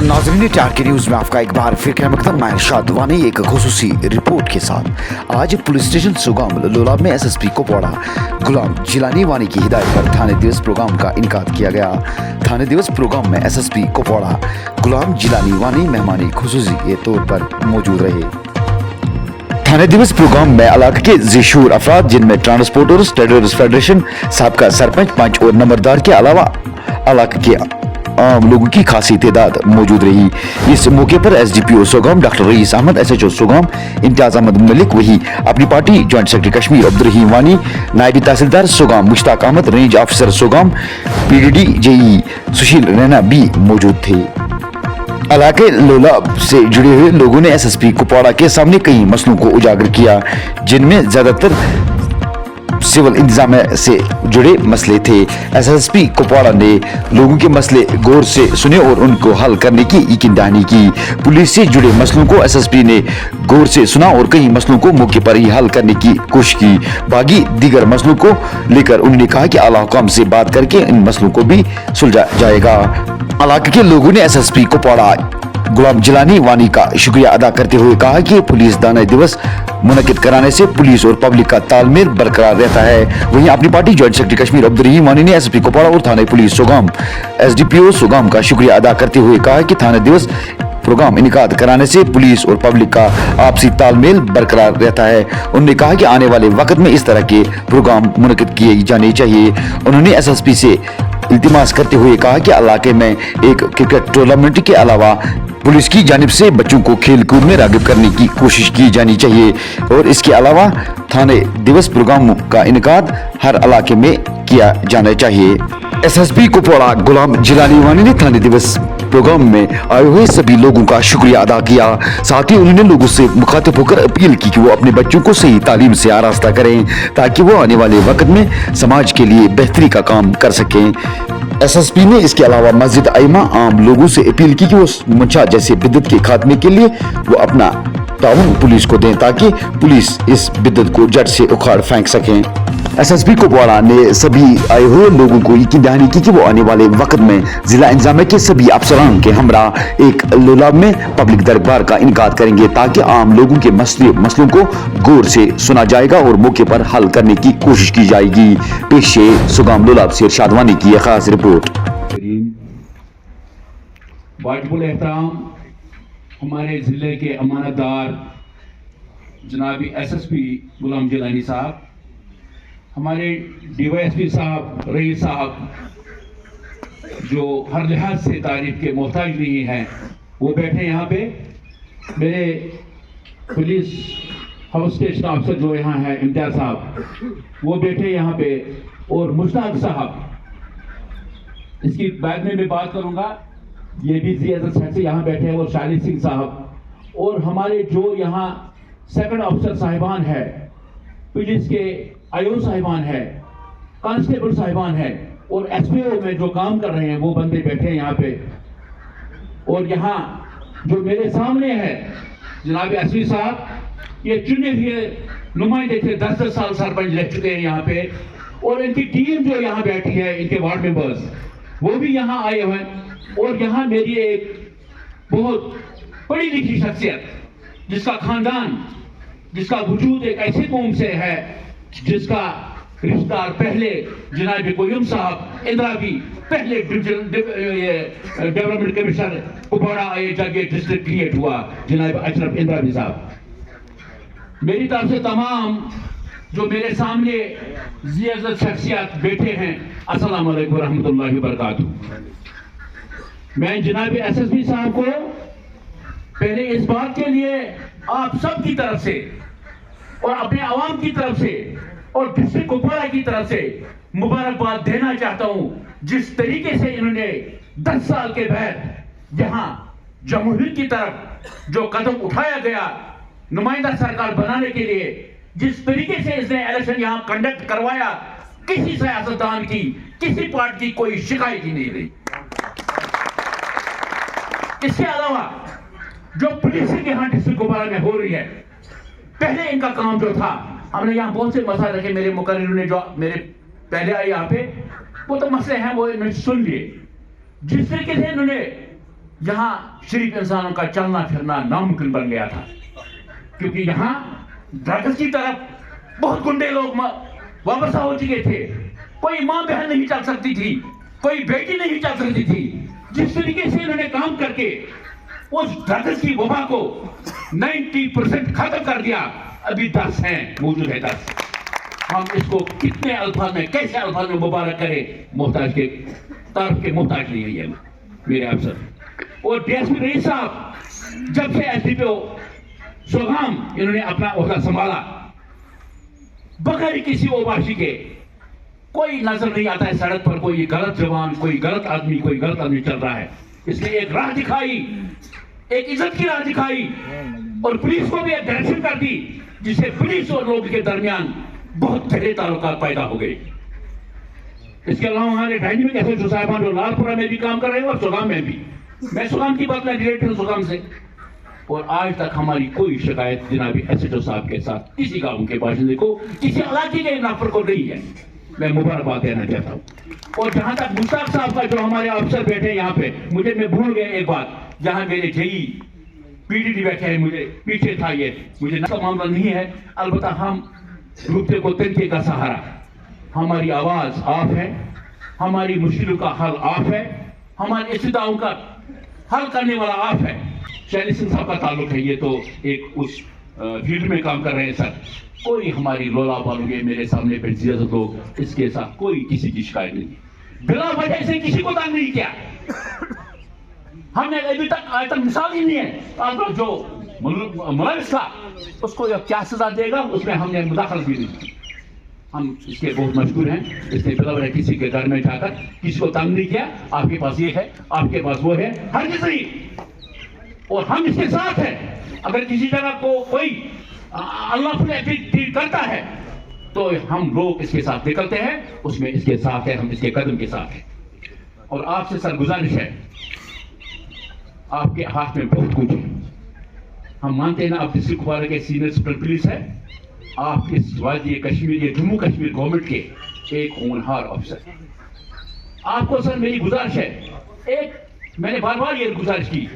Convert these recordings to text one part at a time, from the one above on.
नाज़रीन टारके न्यूज़ में आपका एक बार फिर खैर मकदम मैं इरशाद वानी एक खुसूसी रिपोर्ट के साथ। आज पुलिस स्टेशन सुगाम लोलाब में एसएसपी कुपवाड़ा गुलाम जिलानी वानी की हिदायत पर थाने दिवस प्रोग्राम का इनकाद किया गया। थाने दिवस प्रोग्राम में एसएसपी कुपवाड़ा गुलाम जिलानी वानी मेहमानी खुसूसी के तौर पर मौजूद रहे। थाने दिवस प्रोग्राम में इलाके के ज़िशूर अफराद जिनमें ट्रांसपोर्टर्स ट्रेडर्स फेडरेशन साबका सरपंच पंच और नंबरदार के अलावा इलाके के आम लोगों की खासी तादाद मौजूद रही। इस मौके पर SDPO Sugam doctor Rais Ahmad, SHO Sugam Imtiyaz Ahmad Malik, वही Apni party joint secretary Kashmir Abdurrahim Wani, नायबी tehsildar Sugam Mushtaq Ahmad, range officer Sugam PDD JE Sushil Raina भी मौजूद थे। इलाके लोलाब से जुड़े हुए लोगों ने एसएसपी कुपवाड़ा के सामने कई मसलों को उजागर किया, जिनमें ज्यादातर सिविल इंतजाम से जुड़े मसले थे। एसएसपी कुपवाड़ा ने लोगों के मसले गौर से सुने और उनको हल करने की यकीन दहानी की। पुलिस से जुड़े मसलों को एसएसपी ने गौर से सुना और कई मसलों को मौके पर ही हल करने की कोशिश की। बाकी दीगर मसलों को लेकर उन्होंने कहा कि आला हुकाम से बात करके इन मसलों को भी सुलझा जाएगा। इलाके के लोगों ने एसएसपी कुपवाड़ा गुलाम जिलानी वानी का शुक्रिया अदा करते हुए कहा कि पुलिस दाना दिवस मुनक्किद कराने से पुलिस और पब्लिक का तालमेल बरकरार रहता है। वहीं अपनी party joint secretary Kashmir Abdurrahim वानी ने एसएसपी कुपवाड़ा और थाने पुलिस सुगाम एसडीपीओ सुगाम का शुक्रिया अदा करते हुए कहा कि थाना दिवस प्रोग्राम इनकाद कराने से पुलिस और पब्लिक का आपसी तालमेल बरकरार रहता है। उन्होंने कहा कि आने वाले वक्त में इस तरह के प्रोग्राम मुनक्किद किए जाने चाहिए। उन्होंने एसएसपी से इल्तिमास करते हुए कहा कि इलाके में एक क्रिकेट टूर्नामेंट के अलावा पुलिस की जानिब से बच्चों को खेल कूद में राग़िब करने की कोशिश की जानी चाहिए और इसके अलावा थाने दिवस प्रोग्राम का इनकाद हर इलाके में किया जाना चाहिए। एसएसपी कुपवाड़ा गुलाम जिलानी वानी ने थाने दिवस प्रोग्राम में आए हुए सभी लोगों का शुक्रिया अदा किया। साथ ही उन्होंने लोगों से मुखातिब होकर अपील की कि वो अपने बच्चों को सही तालीम से आरास्ता करें ताकि वो आने वाले वक्त में समाज के लिए बेहतरी का काम कर सकें। एसएसपी ने इसके अलावा मस्जिद आइमा आम लोगों से अपील की कि वो मंशा जैसे बिदत के खात्मे के लिए वो अपना ताउन पुलिस को दें ताकि पुलिस इस बिदत को जड़ से उखाड़ फेंक सकें। एसएसपी कुपवाड़ा ने सभी आए हुए लोगों को यकीन दहानी की कि वो आने वाले वक्त में जिला इंतजामिया के सभी अफसरान के हमरा एक लोलाब में पब्लिक दरबार का इनकाद करेंगे ताकि आम लोगों के मसलों को गौर से सुना जाएगा और मौके पर हल करने की कोशिश की जाएगी। पेश सुगाम लोलाब से इरशाद वानी की यह खास रिपोर्ट। वाजिबुल एहतराम हमारे जिले के अमानतदार जनाबी एसएसपी गुलाम जिलानी साहब, हमारे डीवाईएसपी साहब रईस साहब जो हर लिहाज से तारीफ के मोहताज नहीं हैं, वो बैठे यहाँ पे। मेरे पुलिस हाउस स्टेशन ऑफिसर जो यहाँ हैं इम्तियाज साहब, वो बैठे यहाँ पे, और मुश्ताक साहब, इसकी बाद में मैं बात करूँगा, ये भी ज़ियादत से यहाँ बैठे हैं, और शालिद सिंह साहब, और हमारे जो यहाँ सेकंड ऑफिसर साहिबान है, पुलिस के आईओ साहिबान है, कांस्टेबल साहिबान है, और एसपीओ में जो काम कर रहे हैं वो बंदे बैठे हैं यहाँ पे। और यहाँ जो मेरे सामने है जनाब एसपी साहब, ये चुने हुए नुमाइंदे थे, 10-10 साल सरपंच रह चुके हैं यहाँ पे, और इनकी टीम जो यहाँ बैठी है, इनके वार्ड मेंबर्स, वो भी यहाँ आए हुए हैं। और यहाँ मेरी एक बहुत बड़ी लिखी शख्सियत, जिसका खानदान, जिसका वजूद एक ऐसी कौम से है जिसका रिश्तेदार पहले जनाब कोयम साहब इंदिरावी पहले डेवलपमेंट कमिश्नर कुपवाड़ा आए, जब ये डिस्ट्रिक्ट क्रिएट हुआ, जनाब अशरफ इंदिरावी साहब। मेरी तरफ से तमाम जो मेरे सामने ज़ियादत शख्सियत बैठे हैं, अस्सलाम वालेकुम रहमतुल्लाहि व बरकातहू। मैं जनाब एसएसपी साहब को पहले इस बात के लिए आप सब की तरफ से और अपने आवाम की तरफ से और डिस्ट्रिक्ट कुपवाड़ा की तरफ से मुबारकबाद देना चाहता हूं, जिस तरीके से इन्होंने 10 साल के बाद यहाँ जमहूरियत की तरफ जो कदम उठाया गया नुमाइंदा सरकार बनाने के लिए, जिस तरीके से इसने इलेक्शन यहाँ कंडक्ट करवाया, किसी सियासतदान की, किसी पार्टी की कोई शिकायत ही नहीं रही। इसके अलावा जो पुलिसिंग यहाँ डिस्ट्रिक्ट कुपवाड़ा में हो रही है, पहले इनका काम जो था, हमने यहाँ बहुत से मसले रखे, मेरे मुकर्रिर ने जो मेरे पहले आए यहाँ पे, वो तो मसले हैं वो इन्होंने सुन लिए। जिस तरीके से इन्होंने यहाँ शरीफ इंसानों का चलना फिरना नामुमकिन बन गया था, क्योंकि यहाँ ड्रग्स की तरफ बहुत गुंडे लोग वाबस्ता हो चुके थे। कोई माँ बहन नहीं चल सकती थी, कोई बेटी नहीं चल सकती थी। जिस तरीके से इन्होंने काम करके उस ड्रग्स की वबा को 90% खत्म कर दिया, अभी 10 हैं, मौजूद है 10। हम इसको कितने अल्फाज में, कैसे अल्फाज में मुबारक करें, मोहताज के तारीफ के मोहताज नहीं है ये मेरे अफसर। और डीएसपी रईस साहब जब से एसडीपीओ सुगाम इन्होंने अपना ओहदा संभाला, बगैर किसी ओबाशी के कोई नजर नहीं आता है सड़क पर कोई गलत जवान, कोई गलत आदमी चल रहा है। इसलिए एक राह दिखाई, एक इज्जत की राह दिखाई, और पुलिस को भी एक डायरेक्शन कर दी, जिससे पुलिस और लोगों के दरमियान बहुत गहरे ताल्लुकात पैदा हो गए। इसके अलावा हमारे डायनेमिक एसएचओ साहिबान जो लालपुरा में भी काम कर रहे हैं और सुगाम में भी, मैं सुगाम की बात में रिलेटेड हूँ सुगाम से, और आज तक हमारी कोई शिकायत जनाबी एसएचओ साहब के साथ किसी गांव के बाशिंदे को, किसी इलाके के नाफर को नहीं है। मैं मुबारकबाद देना चाहता हूँ। और जहां तक मुश्ताक साहब का, जो हमारे अफसर बैठे हैं यहाँ पे, मैं भूल गया एक बात, जहां मेरे जेई पीडीडी बैठे हैं, मुझे पीछे था ये, मुझे ना मामला नहीं है, अलबत्ता हम रुपये को तनके का सहारा, हमारी आवाज आप है, हमारी मुश्किलों का हल आप है, हमारी इस्तिदाओं का हल करने वाला आप है। शैली सिंह साहब का ताल्लुक है, ये तो एक उस फील्ड में काम कर रहे हैं सर। कोई हमारी लोला वालों के मेरे सामने पे लोग, इसके साथ कोई किसी की शिकायत नहीं, बिना वजह से किसी को तंग नहीं किया। हमने अभी तक आज तक मिसाल ही नहीं है। आप जो मुलविस था उसको क्या सजा देगा, उसमें हमने मुदाखलत भी नहीं की। हम इसके बहुत मशहूर हैं, इसने बिला वजह किसी के घर में जाकर किसी को तंग नहीं किया। आपके पास ये है, आपके पास वो है, हर किसी, और हम इसके साथ हैं। अगर किसी जगह को कोई अल्लाह ट्रीट करता है तो हम लोग इसके साथ निकलते हैं, उसमें इसके साथ है, हम इसके कदम के साथ हैं। और आपसे सर गुजारिश है, आपके हाथ में बहुत कुछ है। हम मानते हैं ना, आप डिस्ट्रिक्ट कुपवारा के सीनियर सुपरिटेंडेंट पुलिस है, आप इस वादी कश्मीर, ये जम्मू कश्मीर गवर्नमेंट के एक होनहार अफसर। आपको सर मेरी गुजारिश है, एक मैंने बार बार ये गुजारिश की,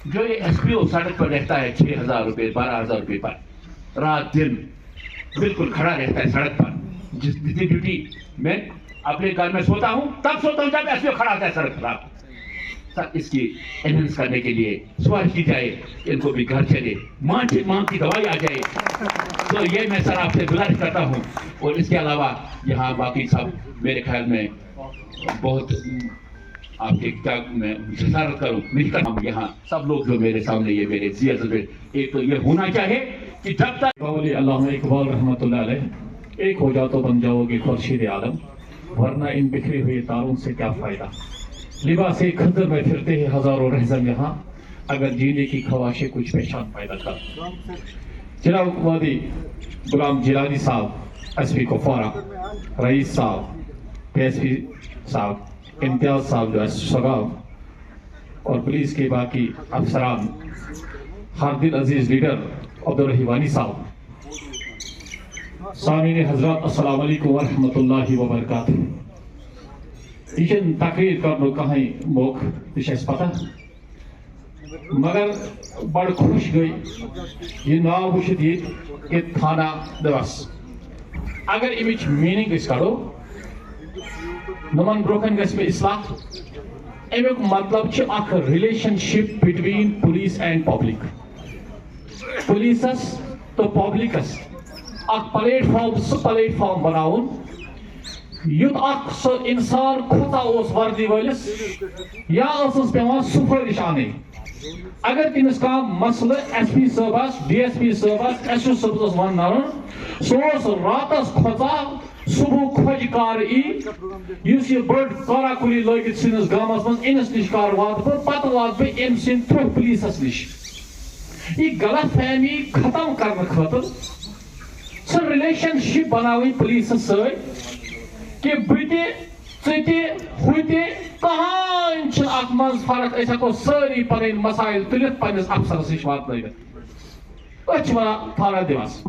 जो ये एसपीओ सड़क पर रहता है 6,000 रुपये 12,000 रुपये पर, रात दिन बिल्कुल खड़ा रहता है सड़क पर, जितनी ड्यूटी मैं अपने घर में सोता हूँ तब सोता हूँ जब एसपीओ खड़ा होता है सड़क पर। सर इसकी एनहेंस करने के लिए सिफारिश की जाए, इनको भी घर चले, माँ की दवाई आ जाए। तो ये मैं सर आपसे गुजारिश करता हूँ। और इसके अलावा यहाँ बाकी सब मेरे ख्याल में बहुत आपके क्या मैं जसारत करूँ नहीं कर, हम यहाँ सब लोग जो मेरे सामने ये मेरे एक तो ये होना चाहिए कि जब तक अल्लाह इकबाल रहमतुल्लाह अलैह, एक हो जाओ तो बन जाओगे खुर्शीद आलम, वरना इन बिखरे हुए तारों से क्या फायदा। लिबास खद्दर में फिरते हैं हजारों रहजम यहाँ, अगर जीने की ख्वाहिशें कुछ पहचान पैदा कर। जनाब वादी गुलाम जिलानी साहब एसपी कुपवारा, रईस साहब डीएसपी साहब, इम्तियाज साहब जो सगाम, और पुलिस के बाकी अफसरान, हार्दिल अजीज लीडर अब्दुल रहीवानी साहब, सामीन हजरत अस्सलाम वालेकुम व रहमतुल्लाहि व बरकातुहू। यह तकरीर कर कहीं मोख पता, मगर बड़ खुश गई ये नाव वुचित ये थाना दिवस। अगर अमिच मीनिंग करो नमन ब्रोकन गस में इस्लाह, अमुक मतलब relationship between police and public, पुलिसस तो पब्लिकस प्लेटफॉर्म बनाउन युत इंसान खुदा वर्दी वलिस या पेवान सुफरिश आने। अगर तमिस का मसल एसपी साहबस, डीएसपी साहबस, एसओ साहबस वन सो रातस खोजा सुबह खोज कार यह बड़ कारा कुली लगित सिंस गामस मज अमिस नश कार वात पत वात बह अम सिंद थ्रो पुलिसस नश। यह गलत फहमी खत्म करने खतर सह रिलेशनशिप बनावी पुलिस कि बह कहां फर्क हको सारी पन मसाइल तुलित पन्नस अफसरस नश वात थाना दिवस।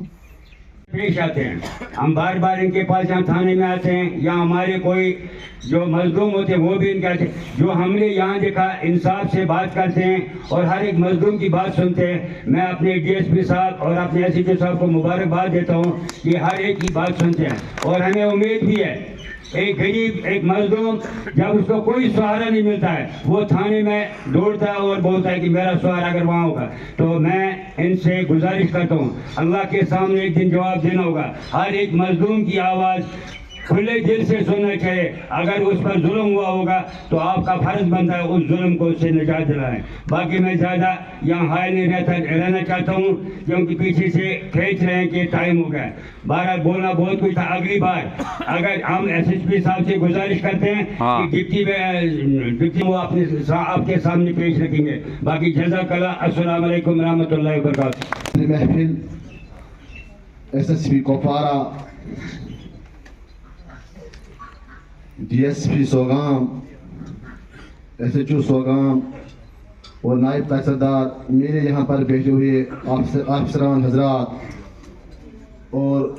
पेश आते हैं। हम बार बार इनके पास यहाँ थाने में आते हैं, या हमारे कोई जो मजलूम होते हैं वो भी इनके आते हैं। जो हमने यहाँ देखा, इंसाफ से बात करते हैं और हर एक मजलूम की बात सुनते हैं। मैं अपने DSP साहब और अपने SHO साहब को मुबारकबाद देता हूँ कि हर एक की बात सुनते हैं। और हमें उम्मीद भी है, एक गरीब, एक मजलूम जब उसको कोई सहारा नहीं मिलता है, वो थाने में दौड़ता है और बोलता है कि मेरा सहारा अगर वहाँ होगा। तो मैं इनसे गुजारिश करता हूँ, अल्लाह के सामने एक दिन जवाब देना होगा। हर एक मजलूम की आवाज़ खुले दिल से सुनना चाहिए। अगर उस पर जुल्म हुआ होगा तो आपका फर्ज बनता है उस जुल्म को उससे निजात दिलाएं। बाकी मैं ज़्यादा यहाँ हाय नहीं रहना चाहता हूँ, क्योंकि पीछे से खींच रहे हैं कि टाइम हो गया। बारह बोलना बहुत कुछ था। अगली बार अगर हम SSP साहब से गुजारिश करते हैं कि डिप्टी वो आपके सामने पेश रखेंगे। बाकी जज़ाकल्लाह, अस्सलाम वालेकुम रहमतुल्लाहि व बरकातहू। महफिल SSP Kupwara, DSP Sogam, SHO Sogam और नायब तहसीलदार, मेरे यहाँ पर बैठे हुए अफसरान हजरात और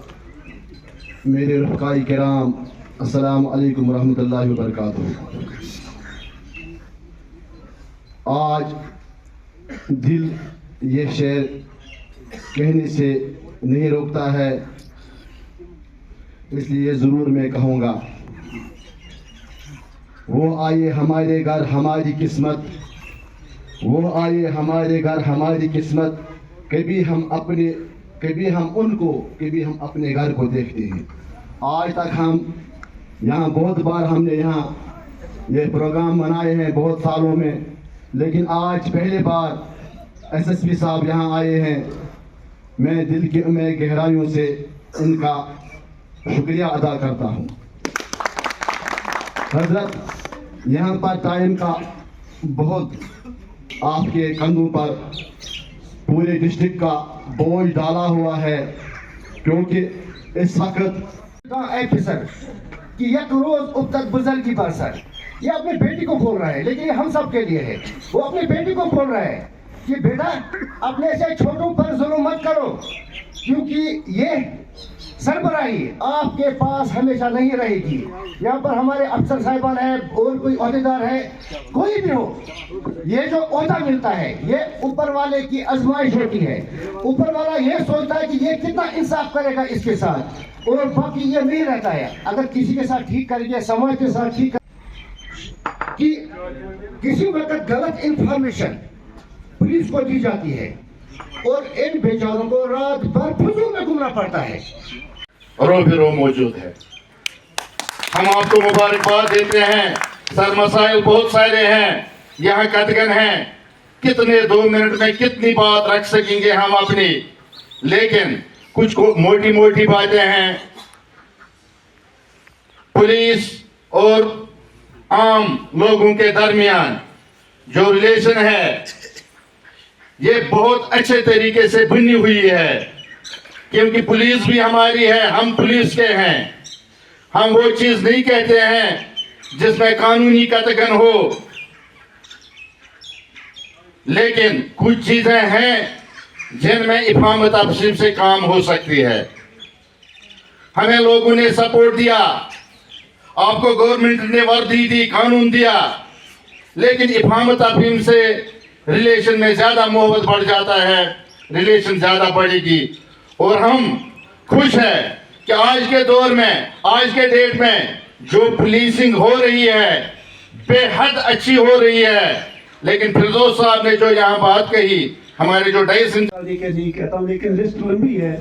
मेरे रफ़काई किराम, अस्सलामु अलैकुम रहमतुल्लाहि व बरकातहू। आज दिल ये शेर कहने से नहीं रोकता है, इसलिए ज़रूर मैं कहूँगा। वो आए हमारे घर हमारी किस्मत, वो आए हमारे घर हमारी किस्मत, कभी हम उनको, कभी हम अपने घर को देखते हैं। आज तक हम यहाँ बहुत बार हमने यहाँ ये प्रोग्राम मनाए हैं बहुत सालों में, लेकिन आज पहले बार SSP साहब यहाँ आए हैं। मैं दिल की में गहराइयों से इनका शुक्रिया अदा करता हूँ। हजरत, यहाँ पर टाइम का बहुत आपके कंधों पर पूरे डिस्ट्रिक्ट का बोझ डाला हुआ है, क्योंकि इस वक्त ऑफिसर कि एक रोज अब तक बुजुर्गी पर सर, ये अपनी बेटी को बोल रहा है, लेकिन ये हम सब के लिए है। वो अपनी बेटी को बोल रहा है कि बेटा अपने से छोटों पर जुल्म मत करो, क्योंकि ये सरबराही आपके पास हमेशा नहीं रहेगी। यहाँ पर हमारे अफसर साहिबान हैं और कोई अहदेदार है, कोई भी हो, ये जो ओहदा मिलता है ये ऊपर वाले की आजमाइश होती है। ऊपर वाला ये सोचता है कि ये कितना इंसाफ करेगा इसके साथ, और बाकी ये नहीं रहता है। अगर किसी के साथ ठीक करेंगे, समाज के साथ ठीक कि किसी वक्त गलत इंफॉर्मेशन पुलिस को दी जाती है और इन बेचारों को रात भर फुजूल में घूमना पड़ता है। रो मौजूद है। हम आपको मुबारकबाद देते हैं। सर मसाइल बहुत सारे हैं, यहाँ कदगन हैं, कितने 2 मिनट में कितनी बात रख सकेंगे हम अपनी, लेकिन कुछ मोटी मोटी बातें हैं। पुलिस और आम लोगों के दरमियान जो रिलेशन है ये बहुत अच्छे तरीके से बनी हुई है, क्योंकि पुलिस भी हमारी है, हम पुलिस के हैं। हम वो चीज नहीं कहते हैं जिसमें कानूनी कतगन हो, लेकिन कुछ चीजें हैं जिनमें इफाम तफसील से काम हो सकती है। हमें लोगों ने सपोर्ट दिया, आपको गवर्नमेंट ने वर्दी दी, कानून दिया, लेकिन इफाम तफहीम से रिलेशन में ज्यादा मोहब्बत बढ़ जाता है, रिलेशन ज्यादा बढ़ेगी। और हम खुश हैं कि आज के दौर में, आज के डेट में जो पुलिसिंग हो रही है बेहद अच्छी हो रही है। लेकिन फिरदौस साहब ने जो यहाँ बात कही, हमारे जो कहता हूँ, लेकिन लिस्ट लंबी है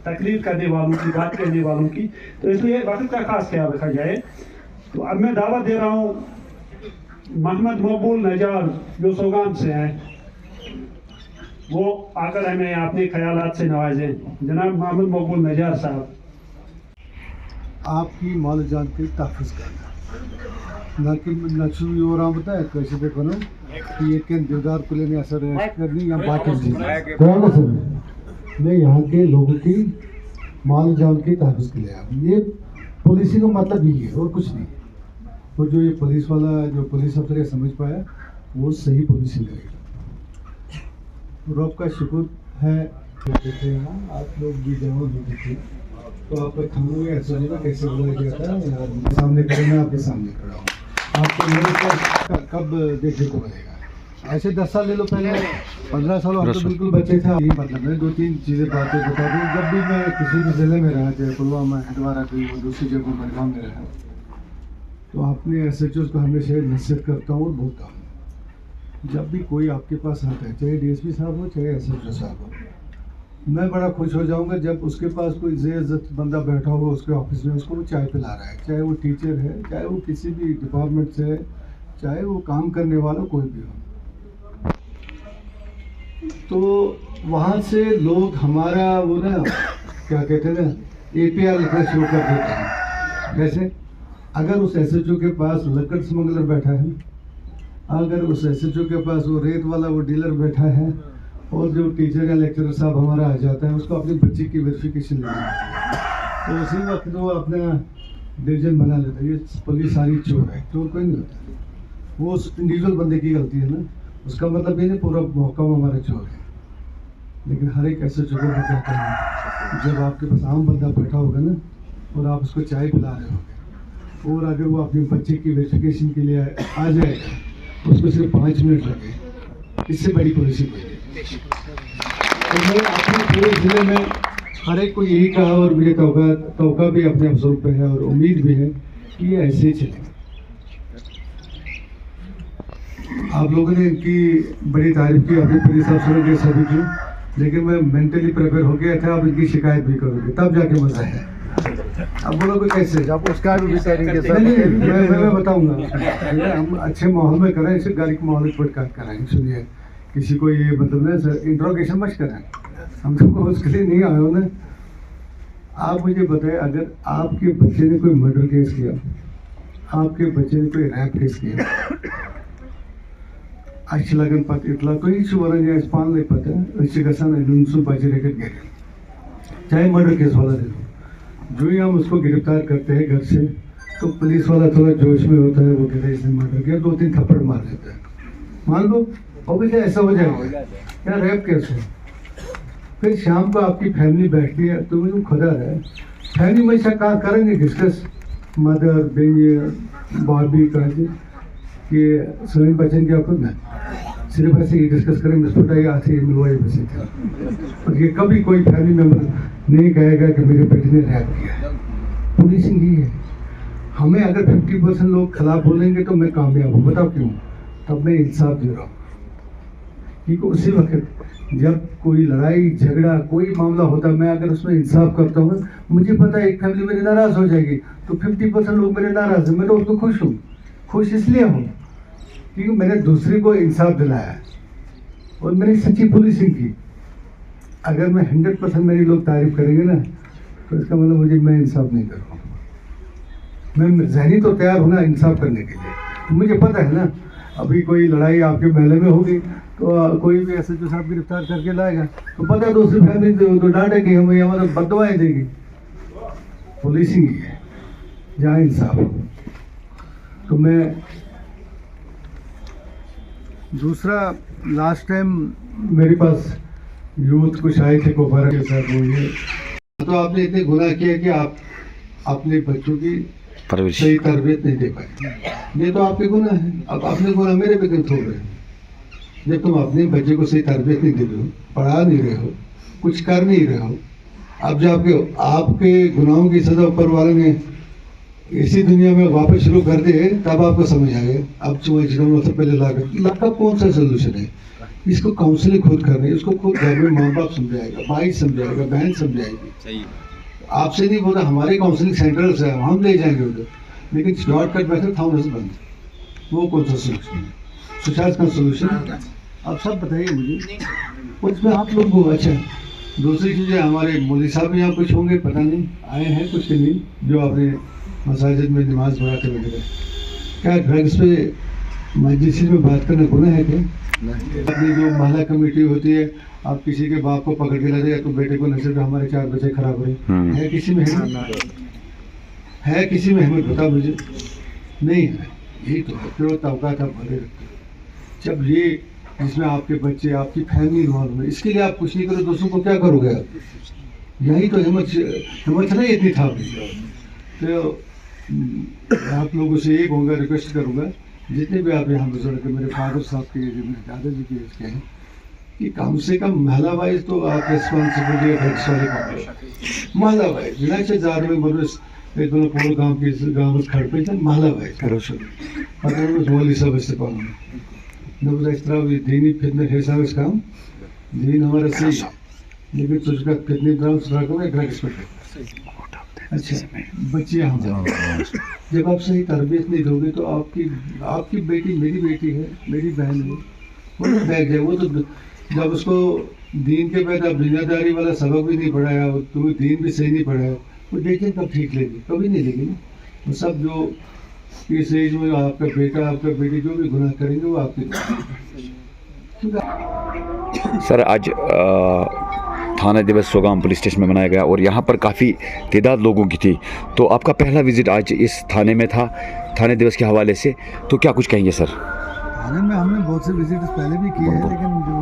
तकरीर करने वालों की, बात करने वालों की, तो इसलिए वक्त का खास ख्याल रखा जाए। तो अब मैं दावा दे रहा हूँ मोहम्मद मकबूल नजार जो सोगाम से हैं, वो आकर हमें अपने ख्यालात से नवाजें। जनाब मोहम्मद मकबूल नजार साहब। आपकी माल जान के तहफ़्फ़ुज़ करना नक्शे और आमता है कैसे देखो ना कि ये के दिलदार को लेने असर करनी या बाकी चीज़ कौन है सर। मैं यहाँ के लोगों की माल जान के तहफ़्फ़ुज़ के लिए ये पुलिसिंग का मतलब यही है और कुछ नहीं। तो जो ये पुलिस वाला, जो पुलिस अफसर ये समझ पाया, वो सही पुलिसिंग करेगा। रब का शुक्र है होते थे यहाँ, आप लोग भी जमा होते थे, तो आप थानों में ऐसा नहीं कैसे बुलाया गया था, सामने खड़े मैं आपके सामने खड़ा हूँ, आपको मेरे पास कब देखने को मिलेगा? ऐसे 10 साल ले लो, पहले 15 साल हम तो बिल्कुल बच्चे थे। यही मतलब है, 2-3 चीज़ें बातें बता दूँ। जब भी मैं किसी भी ज़िले में रहा, चाहे पुलवामा, हंदवाड़ा, कोई दूसरी जगह बड़गाम में रहा, तो अपने SHO को हमेशा नसीहत करता हूँ और बोलता हूँ, जब भी कोई आपके पास आता है, चाहे DSP साहब हो चाहे SHO साहब हो, मैं बड़ा खुश हो जाऊंगा जब उसके पास कोई इज्जत बंदा बैठा हो उसके ऑफिस में, उसको वो चाय पिला रहा है, चाहे वो टीचर है, चाहे वो किसी भी डिपार्टमेंट से है, चाहे वो काम करने वाला कोई भी हो। तो वहाँ से लोग हमारा वो ना क्या कहते हैं ना, APR लिखना शुरू कर देते हैं। कैसे? अगर उस SHO के पास लकड़ स्मगलर बैठा है, अगर उस SHO के पास वो रेत वाला वो डीलर बैठा है, और जो टीचर या लेक्चरर साहब हमारा आ जाता है, उसको अपनी बच्ची की वेरिफिकेशन लेनी होती है, तो उसी वक्त वो अपना डिवीजन बना लेता है, ये पुलिस सारी चोर है। चोर कोई नहीं होता, वो उस इंडिविजुअल बंदे की गलती है ना, उसका मतलब ये नहीं पूरा महकमा हमारा चोर है। लेकिन हर एक ऐसे जगह पर कहता है, जब आपके पास आम बंदा बैठा होगा ना, और आप उसको चाय पिला रहे होगे, और अगर वो अपने बच्चे की वेरिफिकेशन के लिए आ जाएगा, उसको सिर्फ 5 मिनट लगे, इससे बड़ी पॉलिसी कोई नहीं। तो मैं अपने पूरे ज़िले में हर एक को यही कहा, और मुझे तौका भी अपने अफसरों पे है और उम्मीद भी है कि ये ऐसे ही चलेगा। आप लोगों ने इनकी बड़ी तारीफ की, अपने पुलिस अफसरों के सभी की, लेकिन मैं मेंटली प्रिपेयर हो गया था, अब इनकी शिकायत भी करोगे तब जाके मजा है। अब बोलोगे कैसे? आप उसका भी तरीके से मैं बताऊंगा। हम अच्छे माहौल में करें, इसे गाड़ी के माहौल में पॉडकास्ट कराएंगे। सुनिए, किसी को ये मतलब ना सर इंट्रोगेशन मत करें, हम तो उसके लिए नहीं आए हो ना। आप मुझे बताएं, अगर आपके बच्चे ने कोई मर्डर केस किया, आपके बच्चे ने कोई रैप केस किया, अच्छी लगन पत इतला कोई सुवर्ण स्पान नहीं पता अच्छी गसान उनसु बचे रह गए, चाहे मर्डर केस वाला देखो, जो ही हम उसको गिरफ्तार करते हैं घर से, तो पुलिस वाला थोड़ा जोश में होता है, वो कहते हैं इसने मर्डर किया, 2-3 थप्पड़ मार देता है, मान लो और भी ऐसा हो जाएगा क्या रैप केस हो। फिर शाम को आपकी फैमिली बैठती है, तो मुझे खुदा है फैमिली में ऐसा कहाँ करेंगे डिस्कस, मदर बेन बॉबी कहेंगे कि सुनील बच्चन क्या खुद में सिर्फ ऐसे ही डिस्कस करेंगे, विस्फोट आते मिलवाए बसे थे, और ये कभी कोई फैमिली मेम्बर नहीं कहेगा कि मेरे बेटे ने रैप किया। पुलिसिंग ही है। हमें अगर 50% लोग खिलाफ बोलेंगे तो मैं कामयाब हूँ, बताओ क्यों? तब मैं इंसाफ दे रहा हूँ, क्योंकि उसी वक्त जब कोई लड़ाई झगड़ा कोई मामला होता, मैं अगर उसमें इंसाफ करता हूँ, मुझे पता है एक फैमिली मेरी नाराज़ हो जाएगी, तो 50% लोग मेरे नाराज़ हैं, मैं तो उसको खुश हूँ। खुश इसलिए हूँ क्योंकि मैंने दूसरे को इंसाफ दिलाया और मैंने सच्ची पुलिसिंग की। अगर मैं 100% मेरी लोग तारीफ करेंगे ना, तो इसका मतलब मैं इंसाफ नहीं कर रहा हूँ। मैं ज़हनी तो तैयार हूँ ना इंसाफ करने के लिए, तो मुझे पता है ना, अभी कोई लड़ाई आपके महल में होगी तो कोई भी ऐसे जो साहब गिरफ्तार करके लाएगा, तो पता है दूसरी फैमिली तो डांटेगी, हमें हमारा बददुआएं देगी। पुलिसिंग ही है जहाँ इंसाफ हो। तो मैं दूसरा, लास्ट टाइम मेरे पास यूथ कुछ आए थे कोपारा के साथ, वो ये तो आपने इतने गुनाह किया कि आप अपने बच्चों की सही तरबियत नहीं दे पाए, ये तो आपके गुनाह है। अब अपने गुनाह मेरे पे क्यों थोप रहे हो? जब तुम अपने बच्चे को सही तरबियत नहीं दे रहे हो, पढ़ा नहीं रहे हो, कुछ कर नहीं रहे हो, अब जब आपके गुनाहों की सजा ऊपर वाले ने इसी दुनिया में वापस शुरू कर दे, तब आपको समझ आएगा। अब से पहले लागत कौन सा सोल्यूशन है? इसको काउंसलिंग खुद कर रही है, इसको खुद घर में माँ बाप समझाएगा, भाई समझाएगा, बहन समझाएगी। आपसे नहीं बोला, हमारे काउंसलिंग सेंटर्स है, हम ले जाएंगे उधर, लेकिन शॉर्टकट मेथड था उनसे बंद, वो कौन सा सोल्यूशन है? सुशांत का सोल्यूशन आप सब बताइए मुझे, उसमें आप लोग को। अच्छा, दूसरी चीज़ें हमारे मौलवी साहब यहाँ कुछ होंगे, पता नहीं आए हैं कुछ नहीं, जो आपने मसाजिद में नमाज पढ़ाते वगैरह। क्या ड्रग्स पे मस्जिद में बात करना गुनाह है क्या? अपनी जो महिला कमेटी होती है, आप किसी के बाप को पकड़ के ला दे तो बेटे को नजर पे हमारे 4 बच्चे खराब हो रहे है, किसी में है किसी में हिम्मत? बता मुझे, नहीं है। यही तो है, फिर वो तवका था भले रखते। जब ये जिसमें आपके बच्चे, आपकी फैमिली इन्वॉल्व है। इसके लिए आप कुछ नहीं करो, दूसरों को क्या करोगे आप? यही तो हिम्मत नहीं इतनी था। तो आप लोगों से एक होगा, रिक्वेस्ट करूँगा, जितने भी आप यहाँ बुजुर्ग हैं, मेरे फादर साहब के एज, मेरे दादाजी के एज के हैं, कि कम से कम महला वाइज तो आप रेस्पॉन्सिबिलिटी है। महला वाइज विनायक जार में एक पूरे गाँव के गाँव खड़ पे महला वाइज मोली सब इससे पाऊंगा इस तरह दीनी फितने है सब इस काम दीन हमारा सही, लेकिन तुझका कितनी तरह सुधार करो एक रिस्पेक्ट। अच्छा बच्चियाँ हमारे जब आप सही तरबियत नहीं दोगे तो आपकी बेटी मेरी बेटी है, मेरी बहन है, वो बैग जाए। वो तो जब उसको दीन के बाद आप दुनियादारी वाला सबक भी नहीं पढ़ाया, तुम्हें दीन भी सही नहीं पढ़ाया, वो देखें कब ठीक लेगी, कभी नहीं लेगी ना। वो सब जो इस एज में आपका बेटा आपका बेटी जो भी गुनाह करेंगे वो आपके। सर आज थाना दिवस सोगाम पुलिस स्टेशन में मनाया गया और यहाँ पर काफ़ी तादाद लोगों की थी, तो आपका पहला विजिट आज इस थाने में था थाने दिवस के हवाले से, तो क्या कुछ कहेंगे सर? थाने में हमने बहुत से विजिट पहले भी किए हैं, लेकिन जो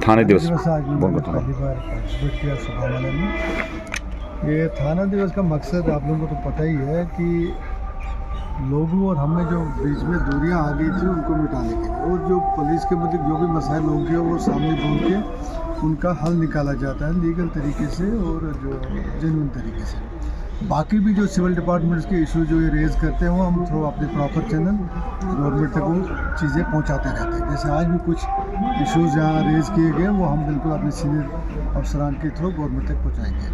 थाने दिवस आज पहली बार पार्टिसिपेट किया सुबह में। ये थाना दिवस का मकसद आप लोगों को तो पता ही है कि लोगों और हमें जो बीच में दूरियां आ गई थी उनको मिटाने के लिए, और जो पुलिस के मतलब जो भी मसाइल होंगे वो सामने बोल के उनका हल निकाला जाता है लीगल तरीके से और जो जेन्युइन तरीके से। बाकी भी जो सिविल डिपार्टमेंट्स के इशू जो ये रेज़ करते हैं वो हम थ्रू अपने प्रॉपर चैनल गवर्नमेंट तक वो चीज़ें पहुंचाते रहते हैं। जैसे आज भी कुछ इश्यूज़ यहाँ रेज़ किए गए वो हम बिल्कुल अपने सीनियर अफसरान के थ्रू गवर्नमेंट तक पहुँचाएँगे।